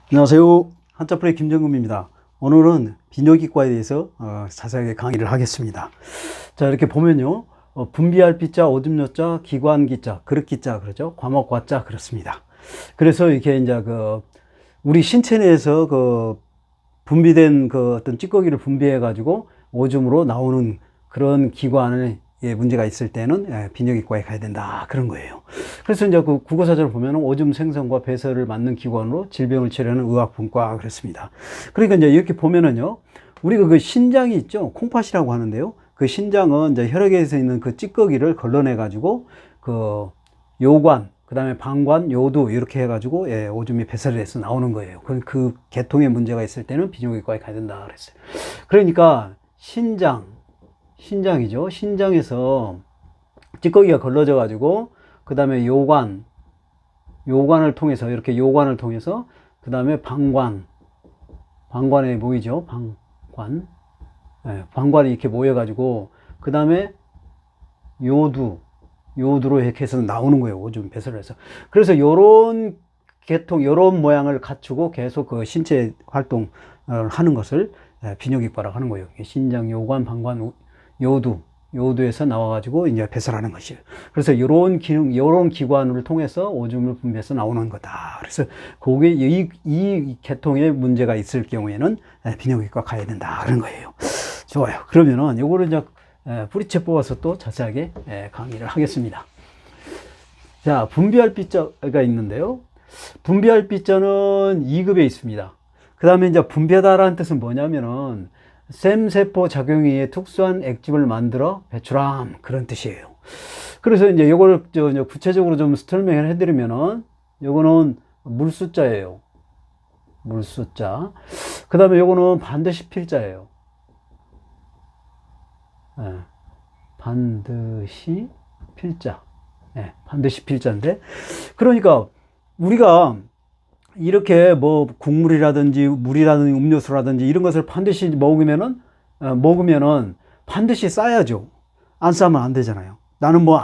안녕하세요. 한자풀이 김정금입니다. 오늘은 비뇨기과에 대해서 자세하게 강의를 하겠습니다. 자, 이렇게 보면요. 분비할 비자, 오줌요자, 기관기자, 그릇기자 그러죠. 과목과자 그렇습니다. 그래서 이렇게 이제 우리 신체 내에서 분비된 어떤 찌꺼기를 분비해 가지고 오줌으로 나오는 그런 기관에 문제가 있을 때는 비뇨기과에 가야 된다 그런 거예요. 그래서 이제 그 국어사전을 보면 오줌 생성과 배설을 맡는 기관으로 질병을 치료하는 의학분과 그렇습니다. 그러니까 이제 이렇게 보면은요, 우리가 그 신장이 있죠, 콩팥이라고 하는데요. 그 신장은 이제 혈액에서 있는 그 찌꺼기를 걸러내 가지고 그 요관, 그 다음에 방관, 요두 이렇게 해가지고 오줌이 배설을 해서 나오는 거예요. 그 계통에 문제가 있을 때는 비뇨기과에 가야 된다 그랬어요. 그러니까 신장이죠. 신장에서 찌꺼기가 걸러져 가지고 그 다음에 요관을 통해서 이렇게 요관을 통해서 그 다음에 방관에 모이죠. 방관이 이렇게 모여 가지고 그 다음에 요두로 이렇게 해서 나오는 거예요. 오줌 배설을 해서. 그래서 요런 계통, 요런 모양을 갖추고 계속 그 신체 활동을 하는 것을 비뇨기과라고 하는 거예요. 신장, 요관, 방관, 요두에서 나와가지고 이제 배설하는 것이에요. 그래서 요런 요런 기관을 통해서 오줌을 분비해서 나오는 거다. 그래서 그게 이 계통에 문제가 있을 경우에는 비뇨기과 가야 된다. 그런 거예요. 좋아요. 그러면은 요거를 이제 뿌리채 뽑아서 또 자세하게 강의를 하겠습니다. 자, 분비할 비자가 있는데요. 분비할 비자는 2급에 있습니다. 그 다음에 이제 분비하다라는 뜻은 뭐냐면은 샘세포 작용에 의해 특수한 액집을 만들어 배출함 그런 뜻이에요. 그래서 이제 이걸 구체적으로 좀 설명을 해드리면은 요거는 물숫자예요. 물숫자. 그 다음에 요거는 반드시 필자예요. 반드시 필자. 반드시 필자인데, 그러니까 우리가 이렇게 뭐 국물이라든지 물이라든지 음료수라든지 이런 것을 반드시 먹으면은 반드시 싸야죠. 안 싸면 안 되잖아요. 나는 뭐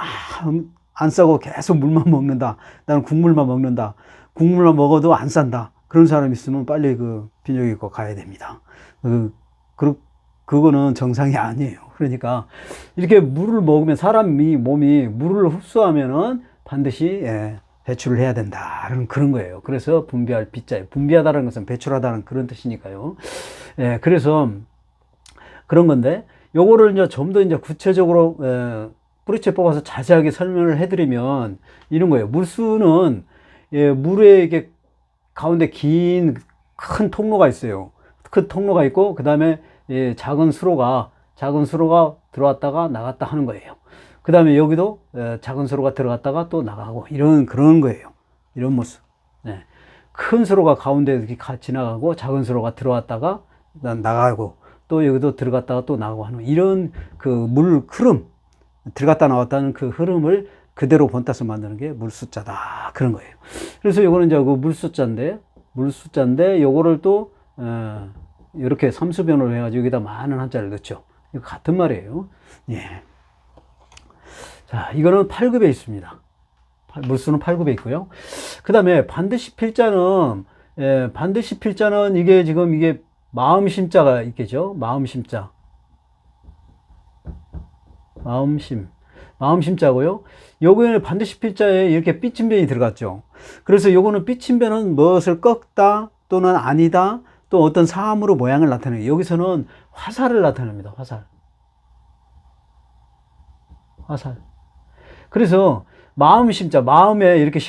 안 싸고 계속 물만 먹는다. 나는 국물만 먹는다. 국물만 먹어도 안 싼다. 그런 사람 있으면 빨리 그 비뇨기과 가야 됩니다. 그거는 정상이 아니에요. 그러니까 이렇게 물을 먹으면 몸이 물을 흡수하면은 반드시 배출을 해야 된다는 그런 거예요. 그래서 분비할 비자예요. 분비하다는 것은 배출하다는 그런 뜻이니까요. 그래서 그런 건데, 요거를 이제 좀 더 이제 구체적으로 뿌리채 뽑아서 자세하게 설명을 해드리면 이런 거예요. 물수는 물에 이게 가운데 큰 통로가 있어요. 큰 통로가 있고 그 다음에 작은 수로가 들어왔다가 나갔다 하는 거예요. 그 다음에 여기도 작은 수로가 들어갔다가 또 나가고 그런 거예요. 이런 모습. 큰 수로가 가운데 이렇게 지나가고 작은 수로가 들어왔다가 나가고 또 여기도 들어갔다가 또 나가고 하는 이런 그 물 흐름, 들어갔다 나왔다는 그 흐름을 그대로 본따서 만드는 게 물숫자다 그런 거예요. 그래서 요거는 이제 그 물숫자인데 요거를 또 이렇게 삼수변으로 해가지고 여기다 많은 한자를 넣죠. 이거 같은 말이에요. 자, 이거는 8급에 있습니다. 물수는 8급에 있고요. 그 다음에 반드시 필자는 이게 지금 이게 마음심자가 있겠죠. 마음심자고요. 요거는 반드시 필자에 이렇게 삐침변이 들어갔죠. 그래서 요거는 삐침변은 무엇을 꺾다 또는 아니다 또 어떤 사함으로 모양을 나타내요. 여기서는 화살을 나타냅니다. 화살. 그래서 마음에 이렇게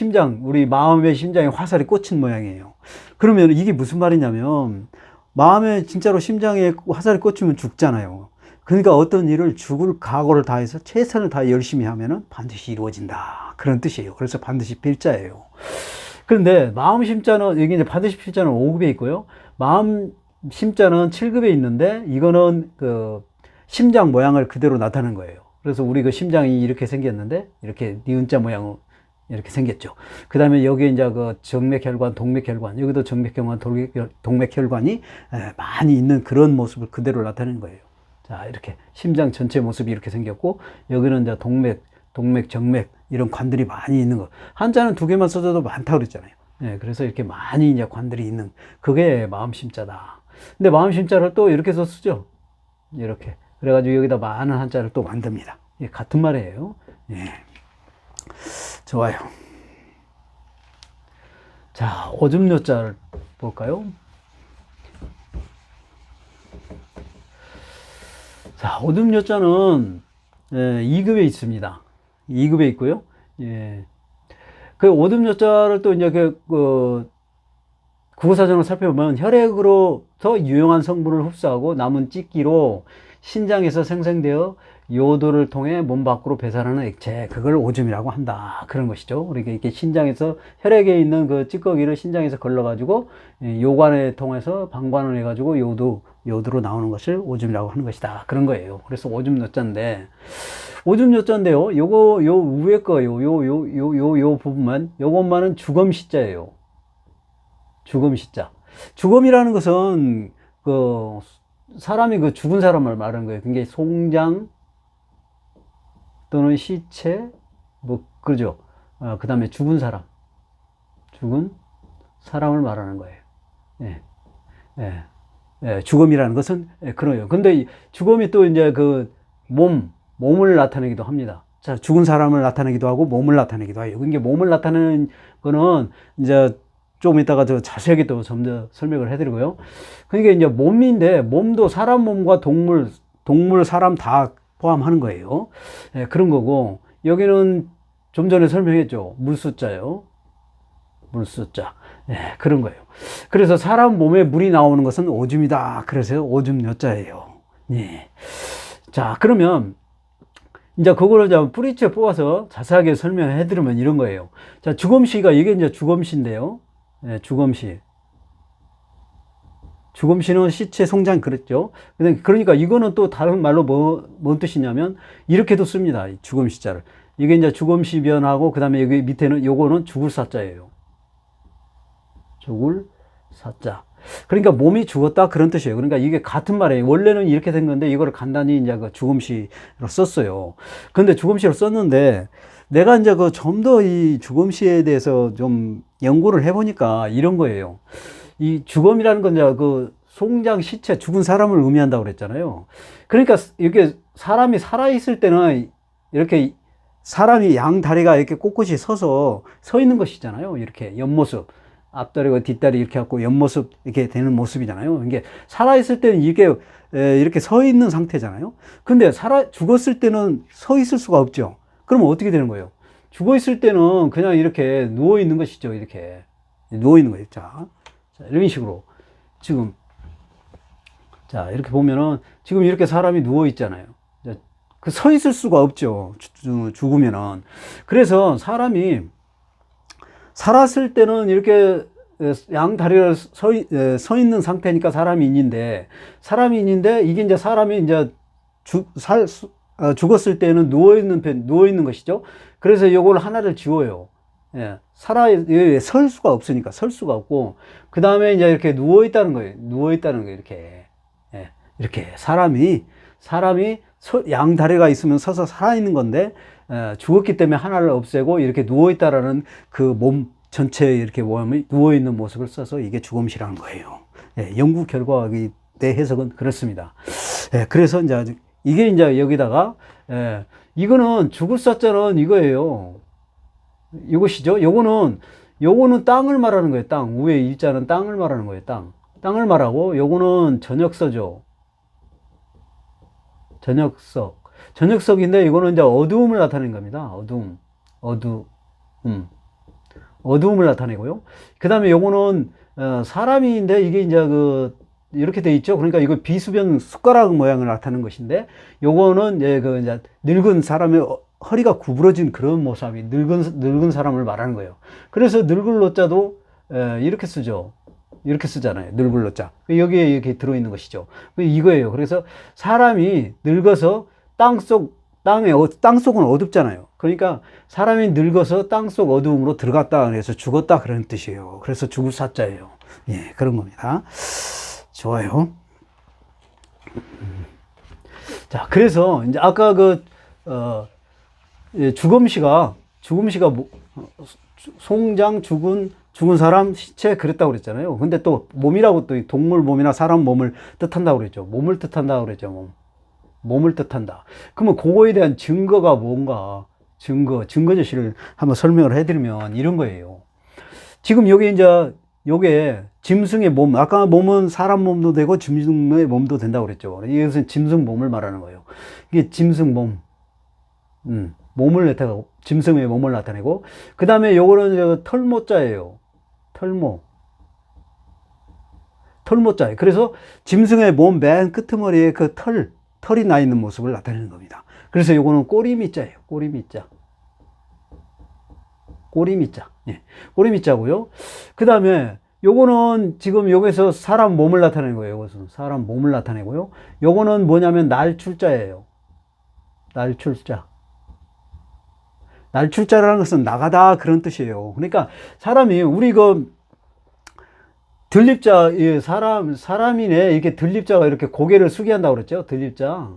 우리 마음의 심장에 화살이 꽂힌 모양이에요. 그러면 이게 무슨 말이냐면, 마음에 진짜로 심장에 화살이 꽂히면 죽잖아요. 그러니까 어떤 일을 죽을 각오를 다해서 최선을 다해 열심히 하면은 반드시 이루어진다. 그런 뜻이에요. 그래서 반드시 필자예요. 그런데 마음심자는, 여기 이제 반드시 필자는 5급에 있고요. 마음심자는 7급에 있는데, 이거는 그 심장 모양을 그대로 나타낸 거예요. 그래서 우리 그 심장이 이렇게 생겼는데, 이렇게 니은자 모양으로 이렇게 생겼죠. 그 다음에 여기 이제 그 정맥혈관, 동맥혈관, 여기도 정맥혈관, 동맥혈관이 많이 있는 그런 모습을 그대로 나타내는 거예요. 자, 이렇게 심장 전체 모습이 이렇게 생겼고, 여기는 이제 동맥, 정맥, 이런 관들이 많이 있는 거. 한자는 2개만 써줘도 많다고 그랬잖아요. 예, 그래서 이렇게 많이 이제 관들이 있는, 그게 마음심자다. 근데 마음심자를 또 이렇게 해서 쓰죠. 이렇게. 그래가지고 여기다 많은 한자를 또 만듭니다. 예, 같은 말이에요. 예. 좋아요. 자, 오줌요자를 볼까요? 자, 오줌요자는 2급에 있습니다. 2급에 있고요. 예. 그 오줌요자를 또 이제 국어사전을 살펴보면 혈액으로서 유용한 성분을 흡수하고 남은 찌기로 신장에서 생성되어 요도를 통해 몸 밖으로 배설하는 액체, 그걸 오줌이라고 한다. 그런 것이죠. 우리가 이렇게 신장에서 혈액에 있는 그 찌꺼기를 신장에서 걸러가지고 요관을 통해서 방관을 해가지고 요도로 나오는 것을 오줌이라고 하는 것이다. 그런 거예요. 그래서 오줌요자인데, 오줌요자인데요. 요거 요 위에 거요. 요 부분만, 요것만은 주검시자예요. 주검시자. 주검이라는 것은 그 사람이 그 죽은 사람을 말하는 거예요. 그게 송장 또는 시체, 뭐 그러죠. 그 다음에 죽은 사람을 말하는 거예요. 예, 예, 예, 주검이라는 것은 그래요. 근데 주검이 또 이제 그 몸을 나타내기도 합니다. 자, 죽은 사람을 나타내기도 하고 몸을 나타내기도 해요. 이게 몸을 나타내는 거는 이제 조금 이따가 더 자세하게 또 좀 더 설명을 해드리고요. 그러니까 이제 몸인데, 몸도 사람 몸과 동물, 사람 다 포함하는 거예요. 예, 그런 거고, 여기는 좀 전에 설명했죠. 물수자요. 물수자. 예, 그런 거예요. 그래서 사람 몸에 물이 나오는 것은 오줌이다. 그래서 오줌요자예요. 예. 자, 그러면 이제 그거를 이제 뿌리째 뽑아서 자세하게 설명해 드리면 이런 거예요. 자, 주검시가, 이게 이제 주검시인데요. 예, 주검시. 주검시는 시체 송장 그랬죠. 그러니까 이거는 또 다른 말로 뭔 뜻이냐면, 이렇게도 씁니다. 주검시자를. 이게 이제 주검시변하고, 그 다음에 여기 밑에는 요거는 죽을 사자예요. 죽을 사자. 그러니까 몸이 죽었다, 그런 뜻이에요. 그러니까 이게 같은 말이에요. 원래는 이렇게 된 건데, 이거를 간단히 이제 그 주검시로 썼어요. 근데 주검시로 썼는데, 내가 이제 그 좀 더 이 주검시에 대해서 좀 연구를 해보니까 이런 거예요. 이 주검이라는 건 이제 그 송장, 시체, 죽은 사람을 의미한다고 그랬잖아요. 그러니까 이렇게 사람이 살아있을 때는 이렇게 사람이 양 다리가 이렇게 꼿꼿이 서 있는 것이잖아요. 이렇게 옆모습. 앞다리와 뒷다리 이렇게 갖고 옆모습 이렇게 되는 모습이잖아요. 이게 살아있을 때는 이렇게 서 있는 상태잖아요. 근데 죽었을 때는 서 있을 수가 없죠. 그러면 어떻게 되는 거예요? 죽어 있을 때는 그냥 이렇게 누워 있는 것이죠. 이렇게 누워 있는 거예요. 자, 이런 식으로 지금, 자, 이렇게 보면은 지금 이렇게 사람이 누워 있잖아요. 그 서 있을 수가 없죠. 죽으면은. 그래서 사람이 살았을 때는 이렇게 양 다리를 서 있는 상태니까 사람이 인인데 이게 이제 사람이 이제 죽었을 때는 누워 있는 것이죠. 그래서 요걸 하나를 지워요. 예, 설 수가 없으니까, 설 수가 없고, 그 다음에 이제 이렇게 누워 있다는 거예요. 이렇게. 예, 이렇게. 사람이 양 다리가 있으면 서서 살아있는 건데, 죽었기 때문에 하나를 없애고 이렇게 누워 있다라는 그 몸 전체에 이렇게 누워 있는 모습을 써서 이게 주검시라는 거예요. 예, 연구 결과의 내 해석은 그렇습니다. 예, 그래서 이게 이제 여기다가, 이거는 죽을 사자는 이거예요. 이것이죠. 요거는 땅을 말하는 거예요. 땅. 위에 일자는 땅을 말하는 거예요. 땅을 말하고, 요거는 전역서죠. 전역석인데, 이거는 이제 어두움을 나타내는 겁니다. 어두움을 나타내고요. 그 다음에 요거는, 사람인데, 이게 이제 이렇게 돼 있죠. 그러니까 이거 비수변 숟가락 모양을 나타내는 것인데, 요거는 이제 늙은 사람의 허리가 구부러진 그런 모습이 늙은 사람을 말하는 거예요. 그래서 늙을 노자도 이렇게 쓰죠. 이렇게 쓰잖아요. 늙을 노자. 여기에 이렇게 들어있는 것이죠. 이거예요. 그래서 사람이 늙어서 땅속은 어둡잖아요. 그러니까 사람이 늙어서 땅속 어두움으로 들어갔다 그래서 죽었다 그런 뜻이에요. 그래서 죽을 사자예요. 예, 그런 겁니다. 좋아요. 자, 그래서 이제 아까 주검시가 송장, 죽은, 죽은 사람 시체 그랬다고 그랬잖아요. 근데 또 몸이라고 또 동물 몸이나 사람 몸을 뜻한다고 그랬죠. 몸을 뜻한다고 그랬죠. 몸을 뜻한다. 그러면 그거에 대한 증거가 뭔가? 증거 제시를 한번 설명을 해드리면 이런 거예요. 지금 여기 이제 요게 짐승의 몸, 아까 몸은 사람 몸도 되고 짐승의 몸도 된다고 그랬죠. 이것은 짐승 몸을 말하는 거예요. 이게 짐승 몸, 몸을 나타내고, 짐승의 몸을 나타내고, 그 다음에 요거는 털모자예요. 털모자예요. 그래서 짐승의 몸 맨 끄트머리에 그 털이 나 있는 모습을 나타내는 겁니다. 그래서 요거는 꼬리미자예요. 꼬리미자. 예. 꼬리미자고요. 그 다음에 요거는 지금 여기서 사람 몸을 나타내는 거예요. 이것은 사람 몸을 나타내고요. 요거는 뭐냐면 날출자예요. 날출자라는 것은 나가다 그런 뜻이에요. 그러니까 사람이 우리 들립자, 사람이네. 이렇게 들립자가 이렇게 고개를 숙이 한다고 그랬죠. 들립자.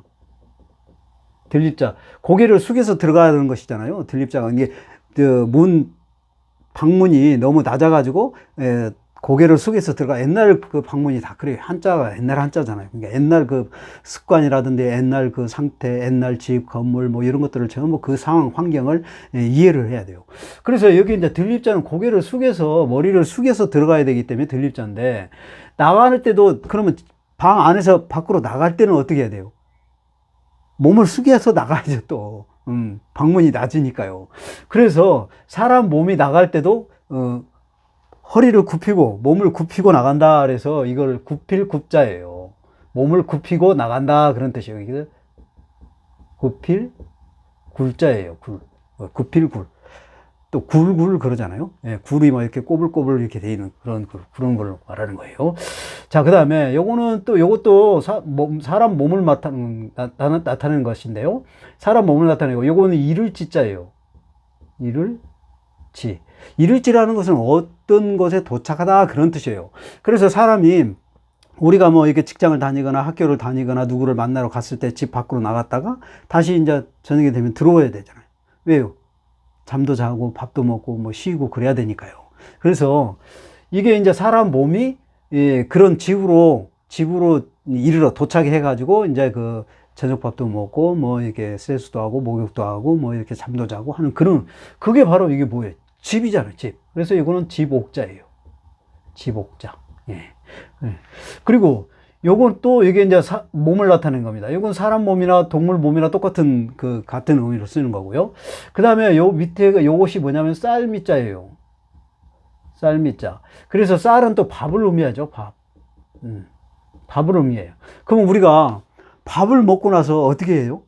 고개를 숙여서 들어가는 것이잖아요. 들립자가. 이게, 방문이 너무 낮아가지고, 고개를 숙여서 들어가. 옛날 그 방문이 다 그래요. 한자가 옛날 한자잖아요. 그러니까 옛날 그 습관이라든지 옛날 그 상태, 옛날 집, 건물 뭐 이런 것들을 전부 그 상황, 환경을 이해를 해야 돼요. 그래서 여기 이제 들립자는 고개를 숙여서 머리를 숙여서 들어가야 되기 때문에 들립자인데 나갈 때도 그러면 방 안에서 밖으로 나갈 때는 어떻게 해야 돼요? 몸을 숙여서 나가야죠 또. 방문이 낮으니까요. 그래서 사람 몸이 나갈 때도 허리를 굽히고 몸을 굽히고 나간다 그래서 이걸 굽힐 굽자예요. 몸을 굽히고 나간다 그런 뜻이에요. 이게 굽힐 굴자예요. 굽힐 굴. 또 굴 그러잖아요. 예, 굴이 막 이렇게 꼬불꼬불 이렇게 돼 있는 그런 걸 말하는 거예요. 자, 그 다음에 요것도 사람 몸을 나타내는 것인데요. 사람 몸을 나타내고 요거는 이를지자예요. 이를지라는 것은 어떤 것에 도착하다 그런 뜻이에요. 그래서 사람이 우리가 뭐 이렇게 직장을 다니거나 학교를 다니거나 누구를 만나러 갔을 때 집 밖으로 나갔다가 다시 이제 저녁이 되면 들어와야 되잖아요. 왜요? 잠도 자고 밥도 먹고 뭐 쉬고 그래야 되니까요. 그래서 이게 이제 사람 몸이 그런 집으로 이르러 도착해 가지고 이제 그 저녁밥도 먹고 뭐 이렇게 세수도 하고 목욕도 하고 뭐 이렇게 잠도 자고 하는 그게 바로 이게 뭐예요? 집이잖아요, 집. 그래서 이거는 집옥자예요. 집옥자. 예. 그리고 요건 또 이게 이제 몸을 나타내는 겁니다. 이건 사람 몸이나 동물 몸이나 같은 의미로 쓰는 거고요. 그 다음에 요 밑에 요것이 뭐냐면 쌀미자예요. 쌀미자. 그래서 쌀은 또 밥을 의미하죠, 밥. 밥을 의미해요. 그럼 우리가 밥을 먹고 나서 어떻게 해요?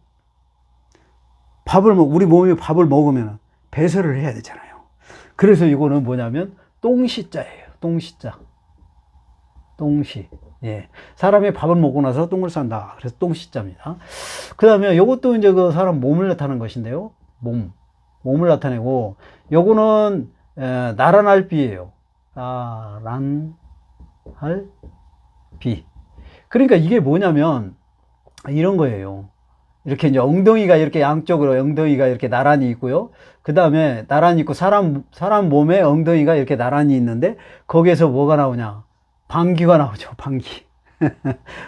우리 몸이 밥을 먹으면 배설을 해야 되잖아요. 그래서 이거는 뭐냐면 똥시자예요. 똥시. 예. 사람이 밥을 먹고 나서 똥을 싼다. 그래서 똥시자입니다. 그 다음에 이것도 이제 그 사람 몸을 나타내는 것인데요. 몸을 나타내고, 요거는, 나란할비예요. 나란할비. 그러니까 이게 뭐냐면, 이런 거예요. 이렇게 이제 엉덩이가 이렇게 양쪽으로 엉덩이가 이렇게 나란히 있고요. 그 다음에 나란히 있고, 사람 몸에 엉덩이가 이렇게 나란히 있는데, 거기에서 뭐가 나오냐? 방귀가 나오죠, 방귀.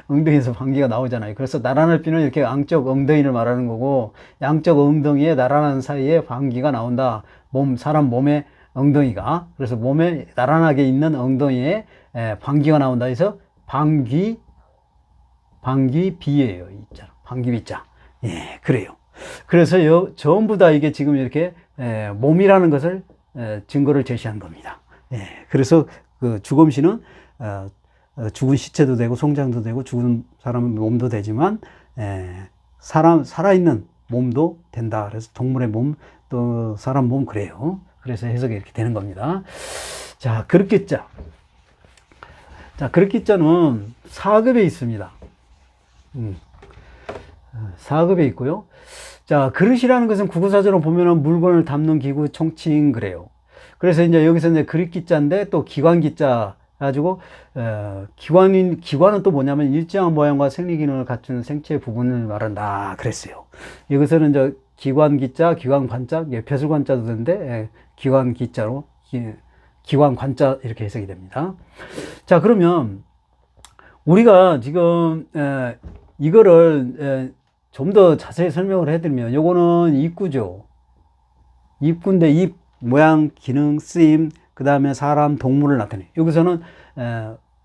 엉덩이에서 방귀가 나오잖아요. 그래서 나란할 비는 이렇게 양쪽 엉덩이를 말하는 거고, 양쪽 엉덩이에 나란한 사이에 방귀가 나온다. 사람 몸에 엉덩이가. 그래서 몸에 나란하게 있는 엉덩이에 방귀가 나온다 해서 방귀비예요. 방귀비자. 예, 그래요. 그래서 전부 다 이게 지금 이렇게 몸이라는 것을 증거를 제시한 겁니다. 예, 그래서 그 주검시는 죽은 시체도 되고 송장도 되고 죽은 사람의 몸도 되지만 살아있는 몸도 된다. 그래서 동물의 몸 또 사람 몸 그래요. 그래서 해석이 이렇게 되는 겁니다. 자, 그릇기자. 자, 그릇기자는 4급에 있습니다. 4급에 있고요. 자, 그릇이라는 것은 국어사전으로 보면은 물건을 담는 기구, 총칭 그래요. 그래서 이제 여기서 이제 그릇기자인데 또 기관기자 가지고 기관은 또 뭐냐면 일정한 모양과 생리기능을 갖추는 생체 부분을 말한다 그랬어요. 이것은 이제 기관기자, 기관관자, 벼슬관자도 되는데 기관기자로 기관 관자 이렇게 해석이 됩니다. 자, 그러면 우리가 지금 이거를 좀 더 자세히 설명을 해드리면 요거는 입구죠. 입구인데 입 모양, 기능, 쓰임, 그 다음에 사람, 동물을 나타내. 여기서는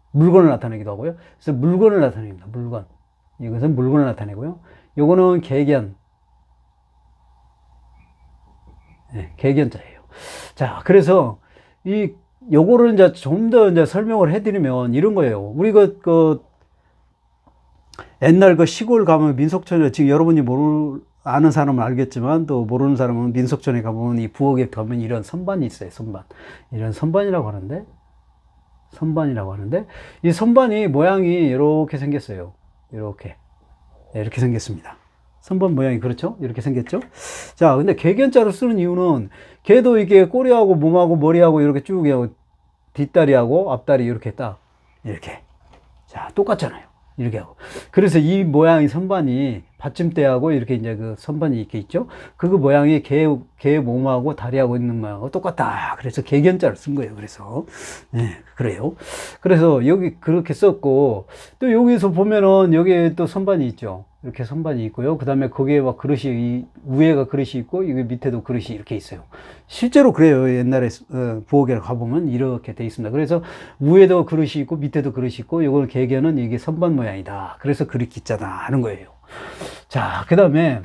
물건을 나타내기도 하고요. 그래서 물건을 나타냅니다. 물건. 이것은 물건을 나타내고요. 요거는 개견. 네, 개견자예요. 자, 그래서 요거를 이제 좀 더 이제 설명을 해드리면 이런 거예요. 우리 옛날 시골 가면 민속촌에, 지금 여러분이 아는 사람은 알겠지만 또 모르는 사람은 민속촌에 가보면 이 부엌에 가면 이런 선반이 있어요. 선반. 이런 선반이라고 하는데 이 선반이 모양이 이렇게 생겼어요. 이렇게 생겼습니다. 선반 모양이 그렇죠? 이렇게 생겼죠? 자, 근데 개견자로 쓰는 이유는 개도 이게 꼬리하고 몸하고 머리하고 이렇게 쭉 하고 뒷다리하고 앞다리 이렇게 딱 이렇게. 자, 똑같잖아요. 이렇게 하고. 그래서 이 모양의 선반이 받침대하고 이렇게 이제 그 선반이 이렇게 있죠? 그 모양이 개 몸하고 다리하고 있는 모양하고 똑같다. 그래서 개견자를 쓴 거예요. 그래서. 네, 그래요. 그래서 여기 그렇게 썼고, 또 여기서 보면은 여기에 또 선반이 있죠? 이렇게 선반이 있고요. 그 다음에 거기에 막 그릇이, 위에가 그릇이 있고, 여기 밑에도 그릇이 이렇게 있어요. 실제로 그래요. 옛날에 부엌에 가보면 이렇게 돼 있습니다. 그래서 위에도 그릇이 있고, 밑에도 그릇이 있고, 요걸 개견은 이게 선반 모양이다. 그래서 그릇 기자다 하는 거예요. 자, 그 다음에,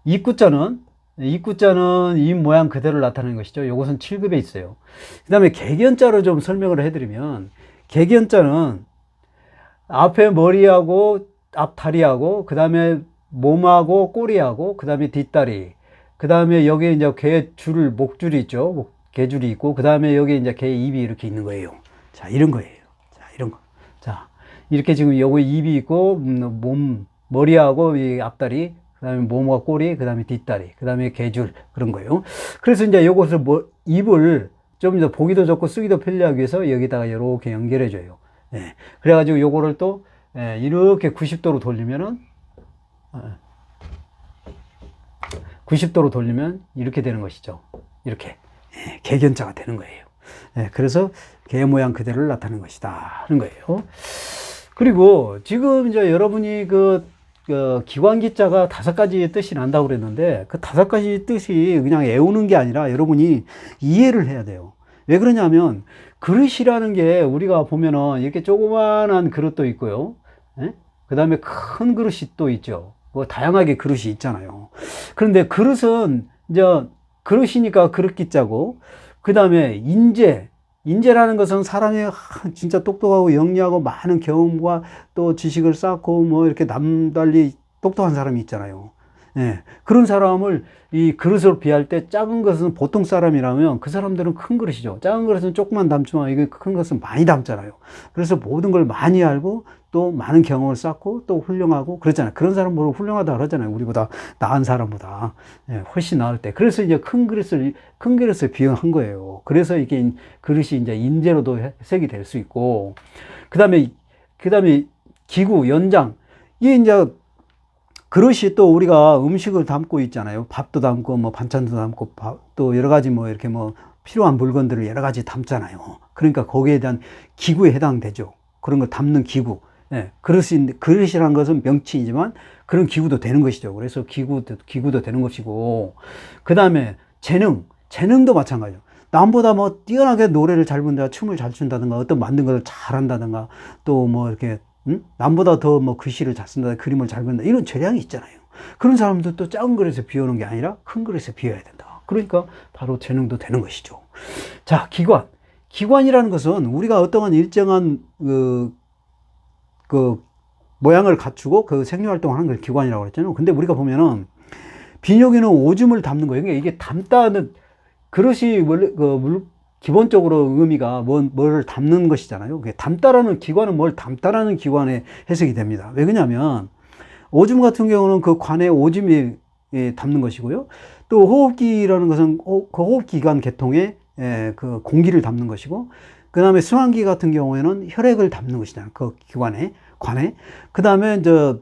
입구자는 이 모양 그대로 나타내는 것이죠. 이것은 7급에 있어요. 그 다음에 개견자로 좀 설명을 해드리면, 개견자는 앞에 머리하고 앞다리하고 그 다음에 몸하고 꼬리하고 그 다음에 뒷다리, 그 다음에 여기 이제 개 목줄이 있죠. 개줄이 있고 그 다음에 여기 이제 개 입이 이렇게 있는 거예요. 자, 이런 거예요. 자, 이런 거. 자, 이렇게 지금 여기 입이 있고 머리하고 이 앞다리, 그 다음에 몸과 꼬리, 그 다음에 뒷다리, 그 다음에 개줄, 그런 거예요. 그래서 이제 요것을 입을 좀 더 보기도 좋고 쓰기도 편리하기 위해서 여기다가 이렇게 연결해줘요. 예. 그래가지고 요거를 또, 이렇게 90도로 돌리면은, 90도로 돌리면 이렇게 되는 것이죠. 이렇게. 개견자가 되는 거예요. 그래서 개 모양 그대로를 나타내는 것이다. 하는 거예요. 그리고 지금 이제 여러분이 기관기자가 5가지의 뜻이 난다고 그랬는데 그 5가지 뜻이 그냥 애우는 게 아니라 여러분이 이해를 해야 돼요. 왜 그러냐면 그릇이라는 게 우리가 보면은 이렇게 조그만한 그릇도 있고요. 그 다음에 큰 그릇이 또 있죠. 뭐 다양하게 그릇이 있잖아요. 그런데 그릇은 이제 그릇이니까 그릇기자고, 그 다음에 인재라는 것은 사람이 진짜 똑똑하고 영리하고 많은 경험과 또 지식을 쌓고 뭐 이렇게 남달리 똑똑한 사람이 있잖아요. 그런 사람을 이 그릇으로 비할 때 작은 것은 보통 사람이라면 그 사람들은 큰 그릇이죠. 작은 그릇은 조금만 담지만 이게 큰 것은 많이 담잖아요. 그래서 모든 걸 많이 알고 또 많은 경험을 쌓고 또 훌륭하고 그러잖아요. 그런 사람을 훌륭하다 그러잖아요. 우리보다 나은 사람보다 훨씬 나을 때. 그래서 이제 큰 그릇을 비유한 거예요. 그래서 이게 그릇이 이제 인재로도 해석이 될 수 있고, 그 다음에 기구, 연장. 이게 이제 그릇이 또 우리가 음식을 담고 있잖아요. 밥도 담고 뭐 반찬도 담고 또 여러 가지 뭐 이렇게 뭐 필요한 물건들을 여러 가지 담잖아요. 그러니까 거기에 대한 기구에 해당되죠. 그런 걸 담는 기구. 그릇이란 것은 명칭이지만 그런 기구도 되는 것이죠. 그래서 기구도 되는 것이고, 그 다음에 재능도 마찬가지죠. 남보다 뭐 뛰어나게 노래를 잘 부른다, 춤을 잘 춘다든가, 어떤 만든 것을 잘 한다든가, 또 뭐 이렇게 남보다 더 뭐 글씨를 잘 쓴다, 그림을 잘 그린다, 이런 재량이 있잖아요. 그런 사람들도 작은 그릇에 비우는 게 아니라 큰 그릇에 비워야 된다. 그러니까 바로 재능도 되는 것이죠. 자, 기관이라는 것은 우리가 어떠한 일정한 그 모양을 갖추고 그 생리활동을 하는 걸 기관이라고 그랬잖아요. 근데 우리가 보면은 비뇨기는 오줌을 담는 거예요. 그러니까 이게 담다는 그릇이 원래 기본적으로 의미가 뭐를 담는 것이잖아요. 담다라는 기관은 뭘 담다라는 기관에 해석이 됩니다. 왜 그러냐면 오줌 같은 경우는 그 관에 오줌이 담는 것이고요. 또 호흡기라는 것은 그 호흡기관 계통에 그 공기를 담는 것이고, 그 다음에 승환기 같은 경우에는 혈액을 담는 것이잖아요. 그 관에. 그 다음에 이제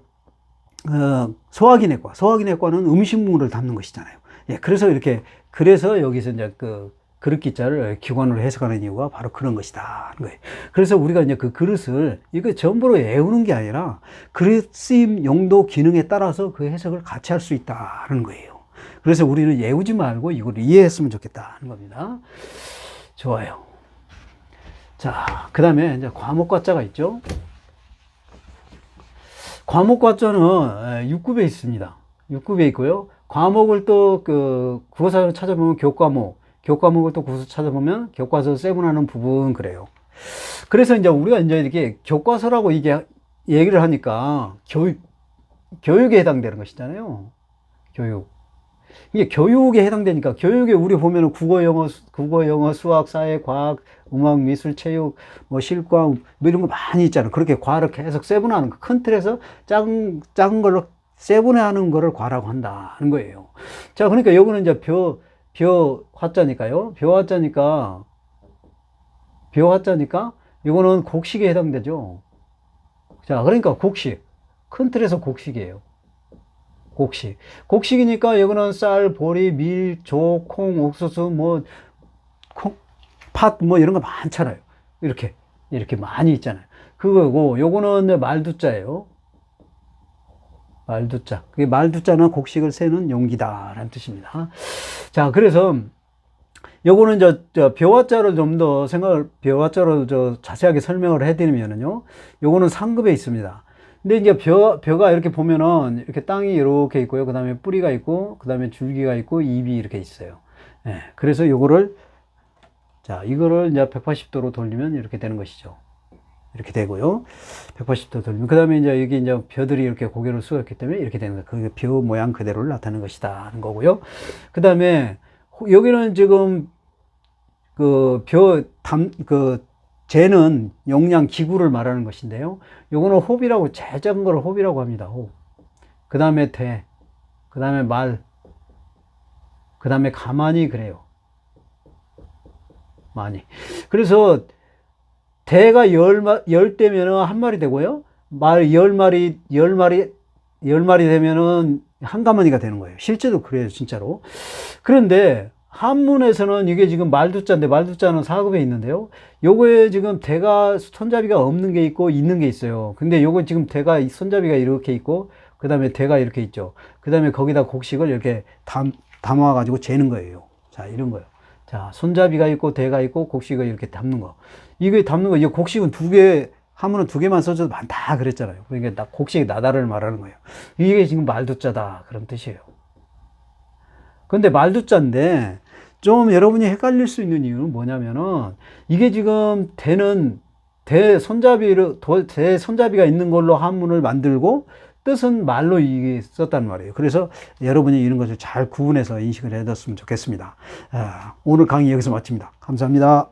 소화기내과는 음식물을 담는 것이잖아요. 그래서 여기서 이제 그 그릇 기자를 기관으로 해석하는 이유가 바로 그런 것이다 하는 거예요. 그래서 우리가 이제 그 그릇을 이거 전부로 외우는 게 아니라 그릇 쓰임 용도 기능에 따라서 그 해석을 같이 할 수 있다는 거예요. 그래서 우리는 외우지 말고 이걸 이해했으면 좋겠다 하는 겁니다. 좋아요. 자, 그 다음에 이제 과목과자가 있죠. 과목과자는 6급에 있습니다. 6급에 있고요. 과목을 또 그 국어사전을 찾아보면 교과목, 교과목을 또 국어서 찾아보면 교과서 세분화하는 부분 그래요. 그래서 이제 우리가 이제 이렇게 교과서라고 이게 얘기를 하니까 교육에 해당되는 것이잖아요. 교육. 이게 교육에 해당되니까 교육에 우리 보면은 국어, 영어, 수학, 사회, 과학, 음악, 미술, 체육, 뭐 실과 뭐 이런 거 많이 있잖아요. 그렇게 과를 계속 세분화하는 거. 큰 틀에서 작은 걸로 세분화하는 거를 과라고 한다는 거예요. 자, 그러니까 요거는 이제 화자니까요. 화자니까 이거는 곡식에 해당되죠. 자, 그러니까 곡식. 큰 틀에서 곡식이에요. 곡식이니까 이거는 쌀, 보리, 밀, 조, 콩, 옥수수, 뭐, 팥, 뭐 이런 거 많잖아요. 이렇게 많이 있잖아요. 그거고, 요거는 말두자예요. 말두자. 그게 말두자는 곡식을 세는 용기다라는 뜻입니다. 자, 그래서 요거는 벼화자를 좀 더 벼화자로 자세하게 설명을 해드리면은요, 요거는 상급에 있습니다. 근데 이제 벼가 이렇게 보면은 이렇게 땅이 이렇게 있고요. 그 다음에 뿌리가 있고, 그 다음에 줄기가 있고, 잎이 이렇게 있어요. 예, 그래서 이거를 이제 180도로 돌리면 이렇게 되는 것이죠. 이렇게 되고요. 180도 돌리면. 그 다음에 이제 여기 이제 벼들이 이렇게 고개를 숙였기 때문에 이렇게 되는 거예요. 그게 벼 모양 그대로를 나타내는 것이다. 하는 거고요. 그 다음에 여기는 지금 재는 용량 기구를 말하는 것인데요. 요거는 호비라고, 제일 작은 걸 호비라고 합니다. 호. 그 다음에 대, 그 다음에 말, 그 다음에 가만히 그래요. 많이. 그래서 대가 10대면은 한 마리 되고요. 말 10마리 되면은 한 가마니가 되는 거예요. 실제로 그래요, 진짜로. 그런데 한문에서는 이게 지금 말두자인데, 말두자는 4급에 있는데요. 요거에 지금 대가 손잡이가 없는 게 있고 있는 게 있어요. 근데 요거 지금 대가 손잡이가 이렇게 있고, 그 다음에 대가 이렇게 있죠. 그 다음에 거기다 곡식을 이렇게 담아가지고 재는 거예요. 자, 이런 거예요. 자, 손잡이가 있고 대가 있고 곡식을 이렇게 담는 거. 이게 담는 거, 이 곡식은 한문은 2개만 써줘도 많다 그랬잖아요. 그러니까 곡식의 나다를 말하는 거예요. 이게 지금 말두자다 그런 뜻이에요. 근데 말두자인데 좀 여러분이 헷갈릴 수 있는 이유는 뭐냐면은 이게 지금 대 손잡이가 있는 걸로 한문을 만들고 뜻은 말로 이게 썼단 말이에요. 그래서 여러분이 이런 것을 잘 구분해서 인식을 해뒀으면 좋겠습니다. 오늘 강의 여기서 마칩니다. 감사합니다.